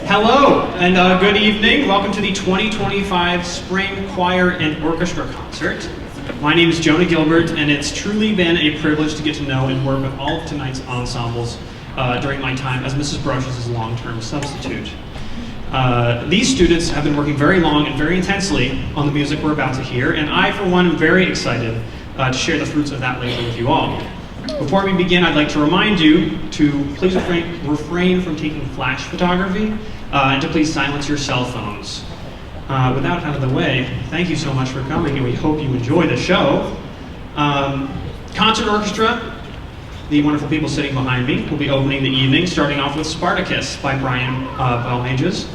Hello, and good evening. Welcome to the 2025 Spring Choir and Orchestra Concert. My name is Jonah Gilbert, and it's truly been a privilege to get to know and work with all of tonight's ensembles during my time as Mrs. Brush's long-term substitute. These students have been working very long and very intensely on the music we're about to hear, and I, for one, am very excited to share the fruits of that labor with you all. Before we begin, I'd like to remind you to please refrain from taking flash photography and to please silence your cell phones. With that out of the way, thank you so much for coming, and we hope you enjoy the show. Concert Orchestra, the wonderful people sitting behind me, will be opening the evening, starting off with Spartacus by Balmages.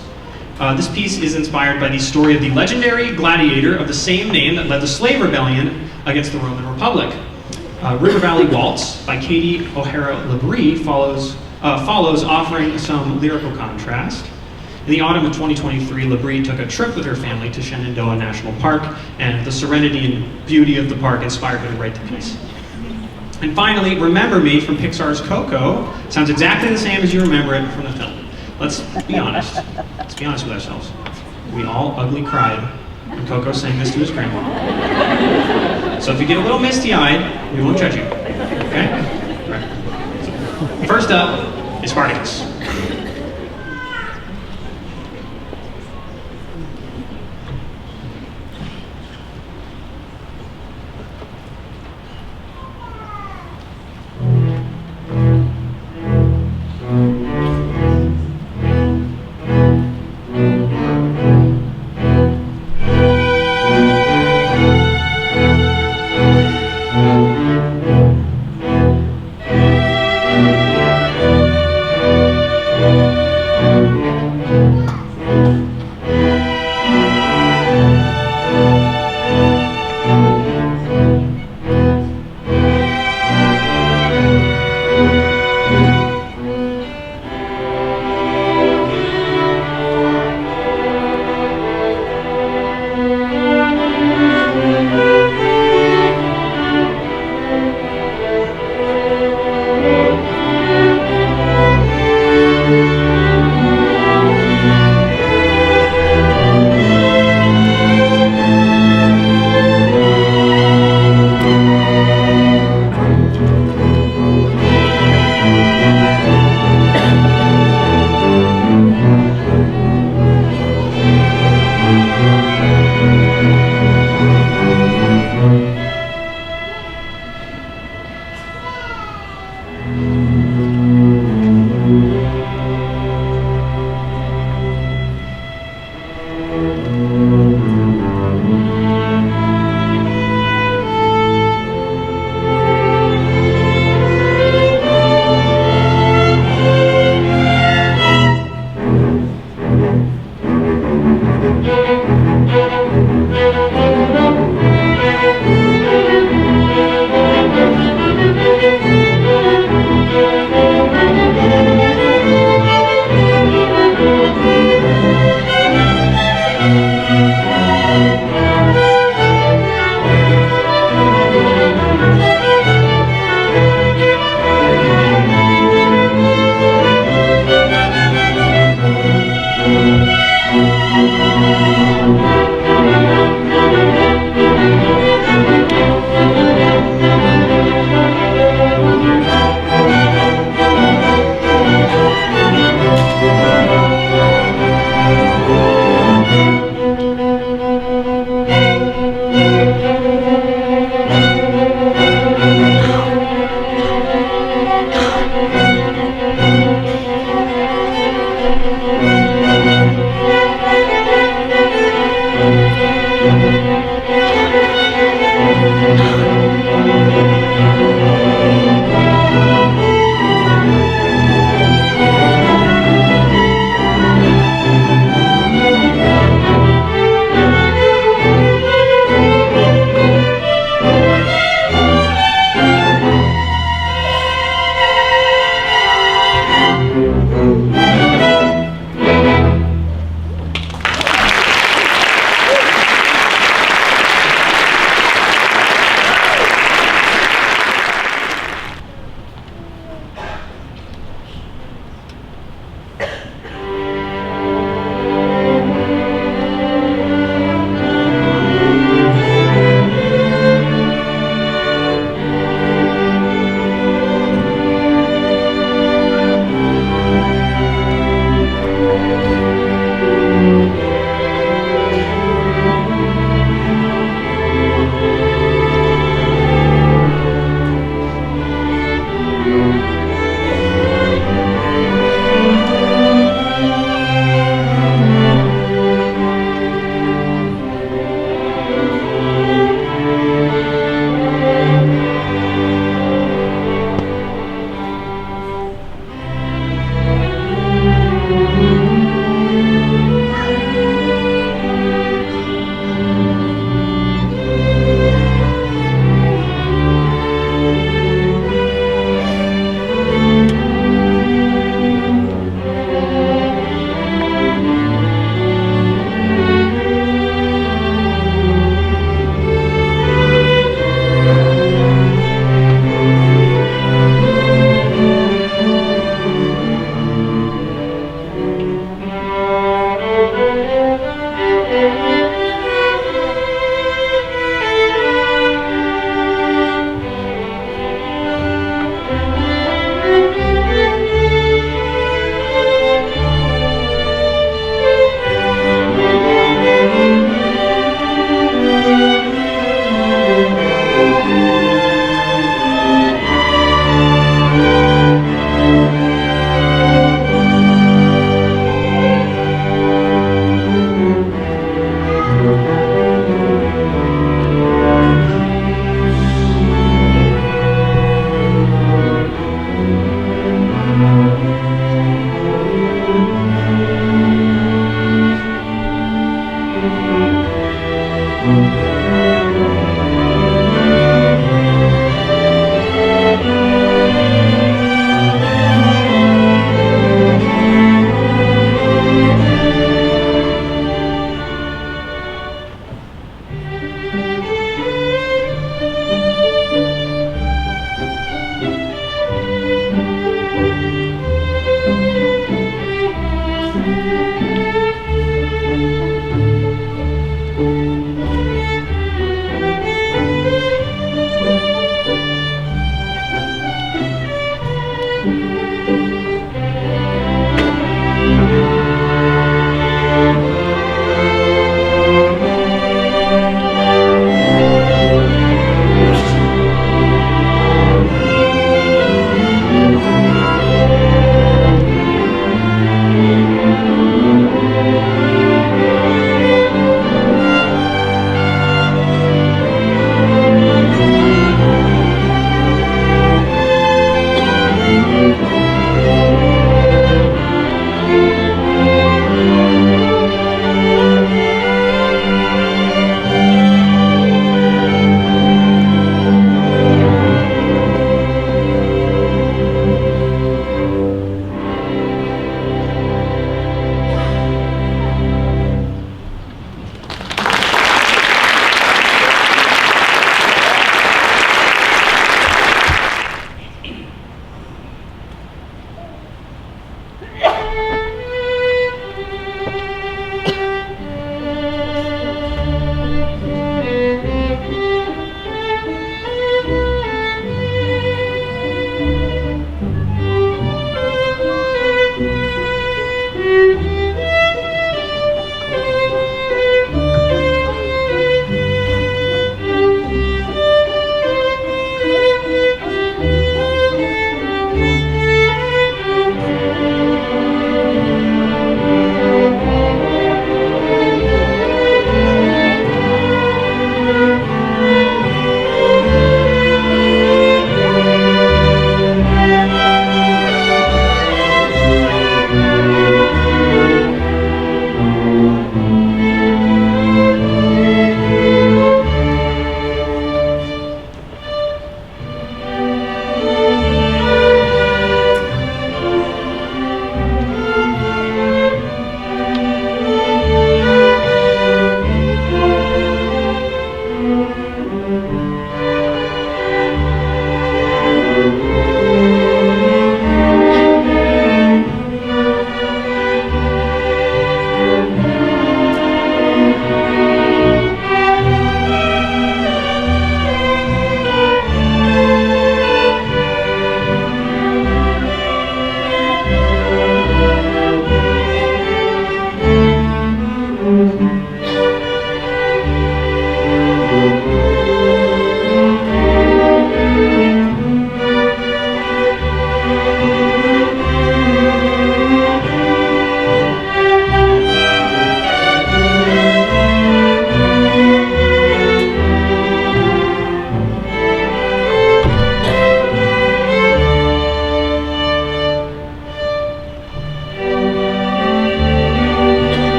This piece is inspired by the story of the legendary gladiator of the same name that led the slave rebellion against the Roman Republic. River Valley Waltz by Katie O'Hara LaBrie follows, offering some lyrical contrast. In the autumn of 2023, LaBrie took a trip with her family to Shenandoah National Park, and the serenity and beauty of the park inspired her to write the piece. And finally, Remember Me from Pixar's Coco sounds exactly the same as you remember it from the film. Let's be honest. Let's be honest with ourselves. We all ugly cried when Coco sang this to his grandma. So if you get a little misty-eyed, we won't judge you. Okay? Right. First up is Spartacus.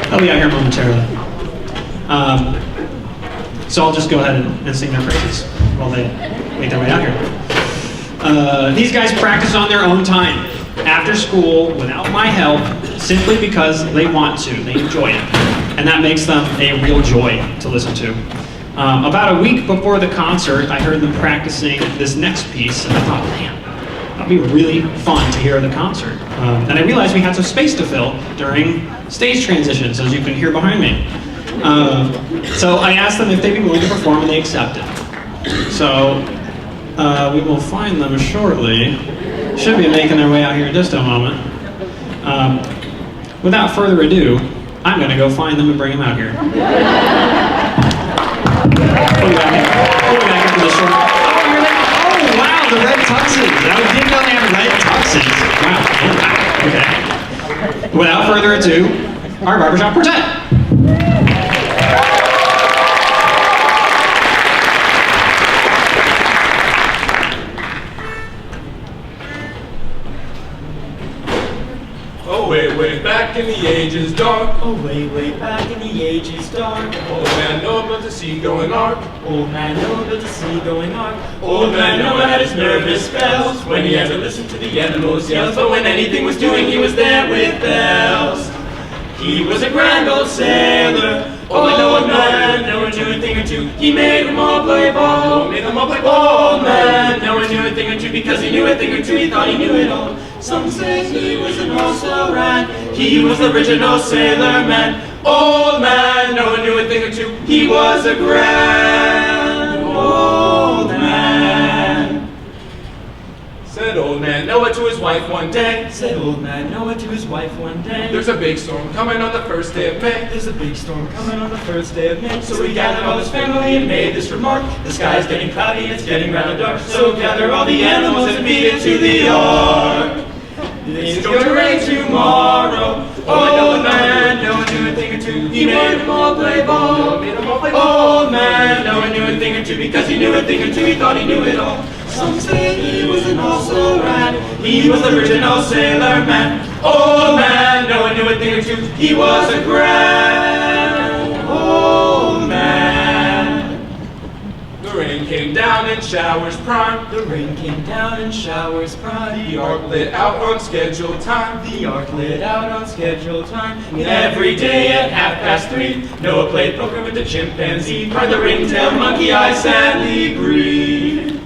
They'll be out here momentarily. So I'll just go ahead and sing their praises while they make their way out here. These guys practice on their own time, after school, without my help, simply because they want to, they enjoy it. And that makes them a real joy to listen to. About a week before the concert, I heard them practicing this next piece, and I thought, man, that'd be really fun to hear at the concert. And I realized we had some space to fill during stage transitions, as you can hear behind me. So I asked them if they'd be willing to perform, and they accepted. So we will find them shortly. Should be making their way out here in just a moment. Without further ado, I'm going to go find them and bring them out here. Put it back into the short. Oh, you're there. Oh, wow, the red tuxes. I didn't know they had red tuxes. Wow. Okay. Without further ado, our Barbershop Quartet. in the ages dark. Oh, way back in the ages dark. Old man Noah built a sea-going ark. Old man Noah built a sea-going ark. Old man Noah had his nervous spells when he had to listen to the animals' yells. But when anything was doing, he was there with bells. He was a grand old sailor. Old man Noah knew a thing or two. He made them all play ball. Made them all play ball. Old man Noah knew a thing or two because he knew a thing or two. He thought he knew it all. Some say he was an also-ran. He was the original sailor man. Old man Noah knew a thing or two. He was a grand old man. Said old man Noah to his wife one day. Said old man Noah to his wife one day. There's a big storm coming on the first day of May. There's a big storm coming on the first day of May. So he gathered all his family and made this remark. The sky's getting cloudy, it's getting rather dark. So gather all the animals and beat it to the ark. It's going to rain tomorrow. Old man Noah knew a thing or two. He made them all play ball. Old man Noah knew a thing or two because he knew a thing or two. He thought he knew it all. Some say he was an also-ran. He was the original sailor man. Old man Noah knew a thing or two. He was a grand old man. The rain came down in showers prime. The rain came down in showers prime. The ark lit out on scheduled time. The ark lit out on scheduled time. And every day at 3:30, Noah played poker with the chimpanzee. Cried the ring-tailed monkey, I sadly grieve.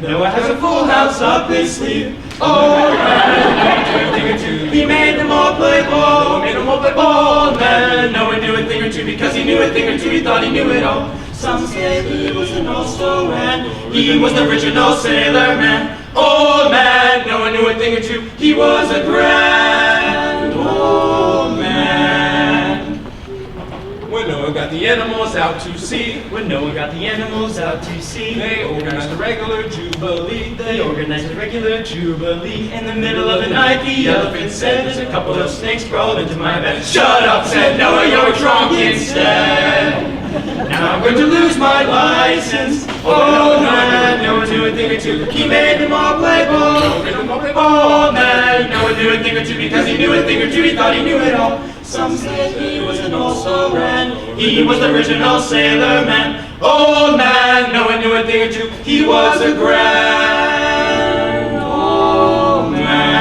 Noah has a full house up his sleeve. Oh man, Noah knew a thing or two. He made them all play ball. Noah made them all play ball. Man, Noah knew a thing or two because he knew a thing or two. He thought he knew it all. Some say he was an also-ran. He was the original sailor man. Old man, Noah knew a thing or two. He was a grand old man. When Noah got the animals out to sea. When Noah got the animals out to sea. They organized a regular jubilee. They organized a regular jubilee. In the middle of the night, the elephant said, there's a couple of snakes crawled into my bed. Shut up, said Noah, you're drunk instead. Now I'm going to lose my license. Oh man, Noah knew a thing or two. He made them all play ball. Oh man, Noah knew a thing or two because he knew a thing or two. He thought he knew it all. Some say he was an also-ran. He was the original sailor man. Old man, Noah knew a thing or two. He was a grand old man.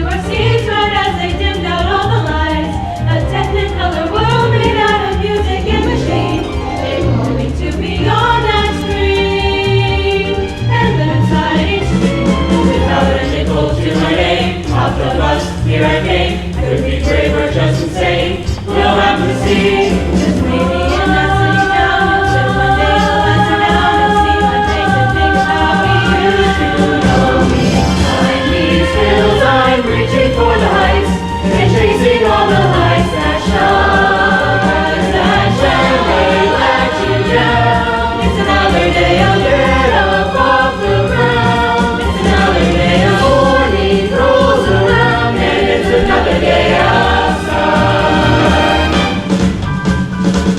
into our seats right as they dimmed out all the lights. A technicolor world made out of music and machine. They called me to beyond that screen and live inside each screen. Without a nickel to my name, off the bus, here I came. Could be brave or just insane. We'll have to see. Just maybe in that sitting down, you'll live one day, you'll answer down and see my face and think how we used to know me. Behind these hills, I'm reaching for the heights and chasing all the lights that shine. That shine, they let you down. It's another day of Get up off the ground. It's another day of Morning rolls around and it's another day of sun.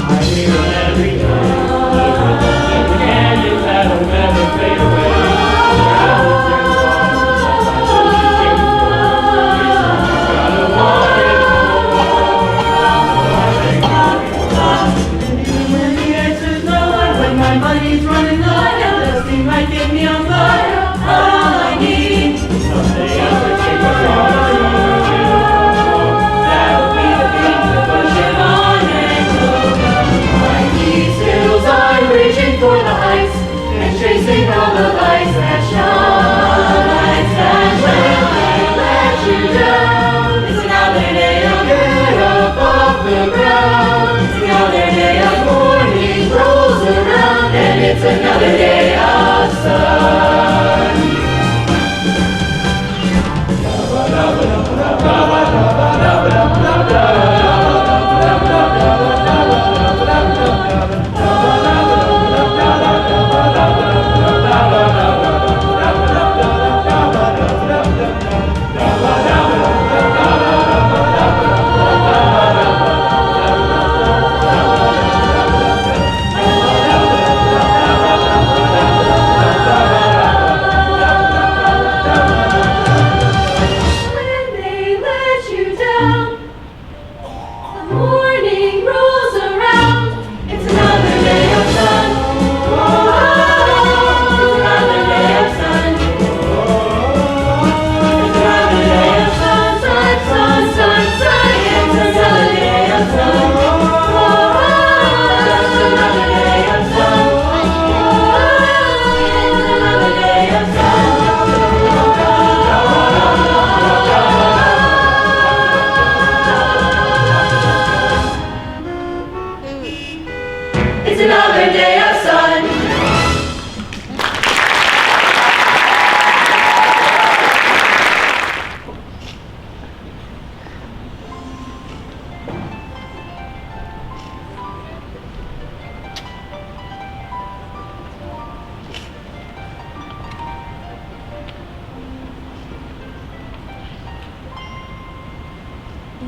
I hear them every night. In the canyons that'll never fade away. Travels through the waters that my children came for. Gotta want it when the answer's no and when my money's running low and the steam might get me on fire. All I need someday I could take a ride. That'll be the thing to push it on and go. Behind these hills, I'm reaching for the heights and chasing all the lights that shine. Lights that shine, they let you down. It's another day of Get up off the ground. It's another day of Morning rolls around and it's another day of sun. when they let you down. The morning rolls around. It's another day of sun. It's another day of sun. It's another day of sun, sun, sun, sun, sun. It's another day of sun. Just another day of sun. It's another day of sun. It's another day of sun.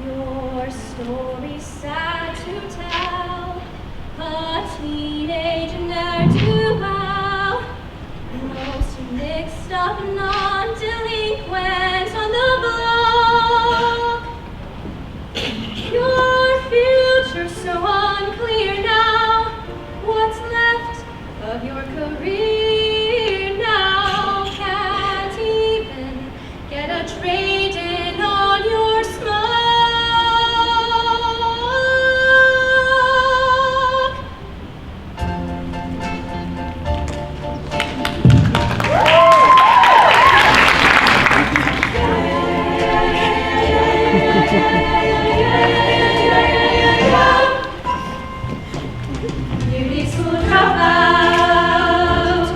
Your story's sad to tell, a teenage ne'er-do-well, most mixed up non-delinquent on the block. Your future's so unclear now, what's left of your career now? Can't even get a trade in on your smoke. Beauty school dropout,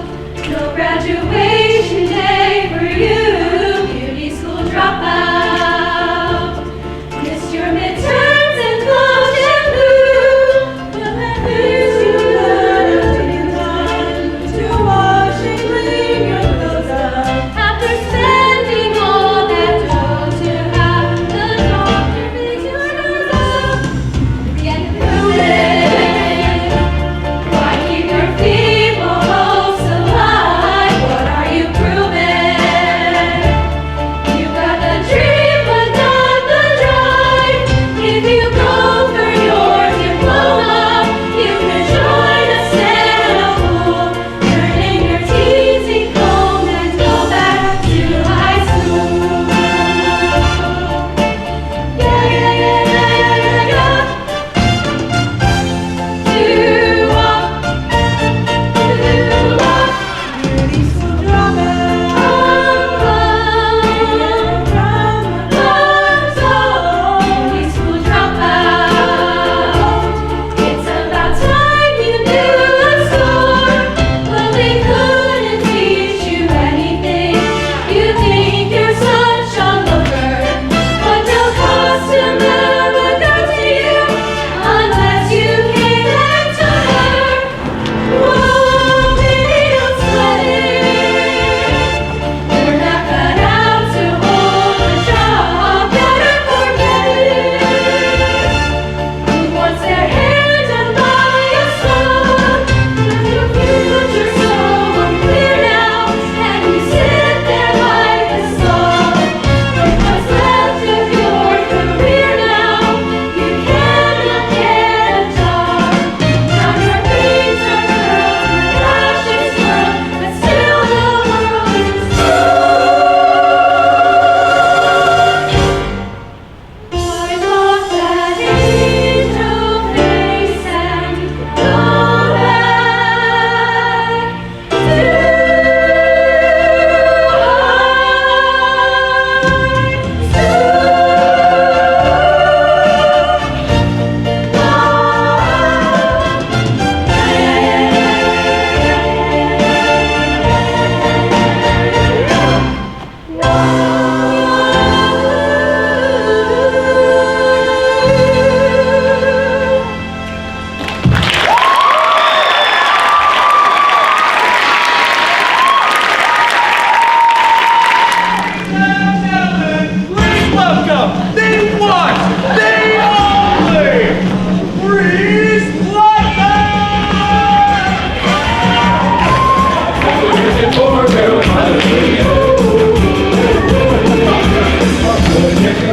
no graduation day for you. Beauty school dropout, missed your midterms and closed in blue. But at least you could have taken time to wash and clean your clothes up. After spending all that dough to have the doctor fix your nose up.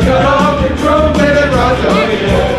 Cut off your trumpet and rock on, yeah.